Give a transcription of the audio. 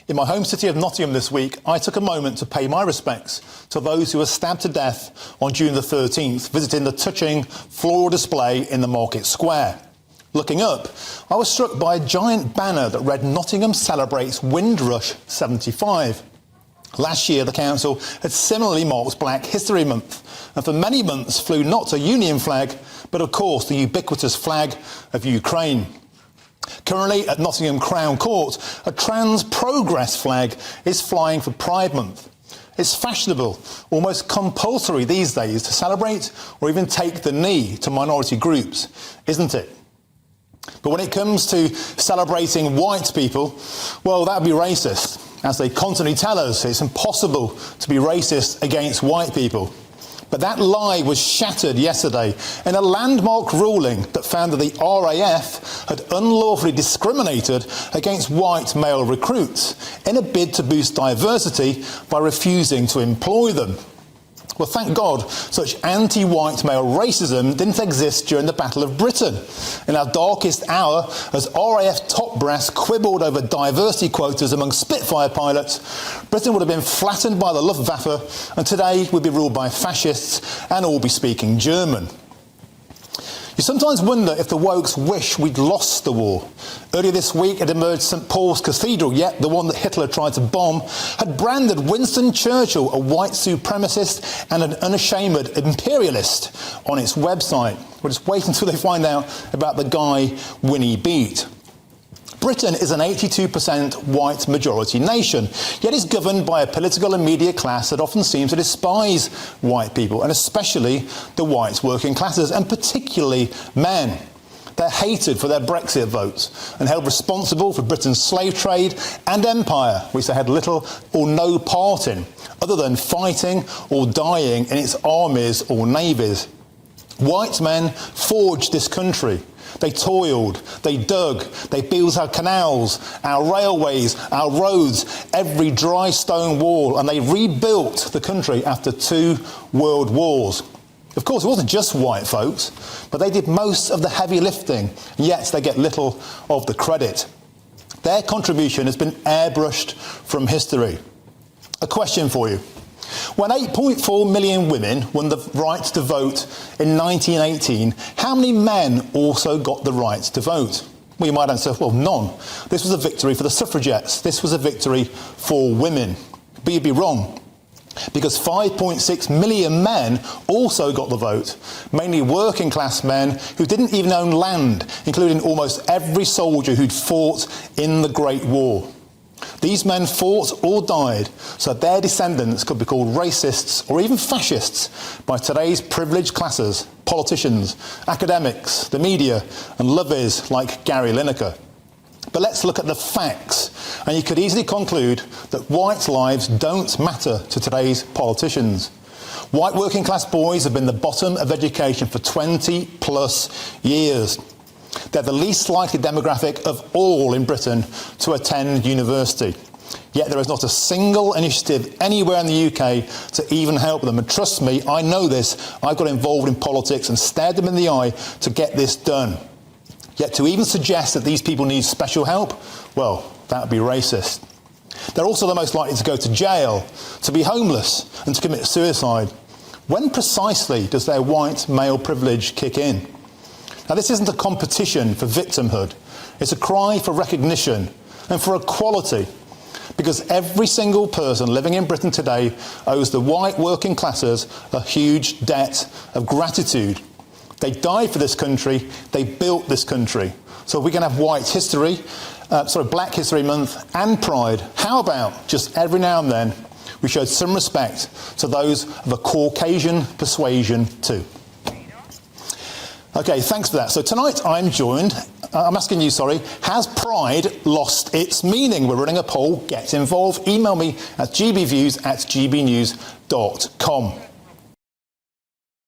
In my home city of Nottingham this week, I took a moment to pay my respects to those who were stabbed to death on June the 13th, visiting the touching floral display in the market square. Looking up, I was struck by a giant banner that read "Nottingham celebrates Windrush 75. Last year, the council had similarly marked Black History Month, and for many months flew not a Union flag, but of course the ubiquitous flag of Ukraine. Currently at Nottingham Crown Court, a trans progress flag is flying for Pride Month. It's fashionable, almost compulsory these days to celebrate or even take the knee to minority groups, isn't it? But when it comes to celebrating white people, well, that would be racist. As they constantly tell us, it's impossible to be racist against white people. But that lie was shattered yesterday in a landmark ruling that found that the RAF had unlawfully discriminated against white male recruits in a bid to boost diversity by refusing to employ them. Well, thank God such anti-white male racism didn't exist during the Battle of Britain. In our darkest hour, as RAF top brass quibbled over diversity quotas among Spitfire pilots, Britain would have been flattened by the Luftwaffe, and today we'd be ruled by fascists and all be speaking German. You sometimes wonder if the wokes wish we'd lost the war. Earlier this week it emerged St Paul's Cathedral, yet the one that Hitler tried to bomb, had branded Winston Churchill a white supremacist and an unashamed imperialist on its website. We'll just wait until they find out about the guy Winnie beat. Britain is an 82% white majority nation, yet is governed by a political and media class that often seems to despise white people, and especially the white working classes, and particularly men. They're hated for their Brexit votes and held responsible for Britain's slave trade and empire, which they had little or no part in, other than fighting or dying in its armies or navies. White men forged this country. They toiled, they dug, they built our canals, our railways, our roads, every dry stone wall, and they rebuilt the country after 2 world wars. Of course, it wasn't just white folks, but they did most of the heavy lifting, yet they get little of the credit. Their contribution has been airbrushed from history. A question for you. When 8.4 million women won the right to vote in 1918, how many men also got the right to vote? Well, you might answer, well, none. This was a victory for the suffragettes. This was a victory for women. But you'd be wrong, because 5.6 million men also got the vote, mainly working class men who didn't even own land, including almost every soldier who'd fought in the Great War. These men fought or died so their descendants could be called racists or even fascists by today's privileged classes, politicians, academics, the media and lovies like Gary Lineker. But let's look at the facts, and you could easily conclude that white lives don't matter to today's politicians. White working class boys have been the bottom of education for 20 plus years. They're the least likely demographic of all in Britain to attend university. Yet there is not a single initiative anywhere in the UK to even help them. And trust me, I know this. I've got involved in politics and stared them in the eye to get this done. Yet to even suggest that these people need special help, well, that would be racist. They're also the most likely to go to jail, to be homeless and to commit suicide. When precisely does their white male privilege kick in? Now, this isn't a competition for victimhood. It's a cry for recognition and for equality, because every single person living in Britain today owes the white working classes a huge debt of gratitude. They died for this country. They built this country. So if we can have Black History Month and Pride, how about just every now and then we showed some respect to those of a Caucasian persuasion too? Okay, thanks for that. So tonight I'm asking you, has pride lost its meaning? We're running a poll. Get involved. Email me at gbviews@gbnews.com.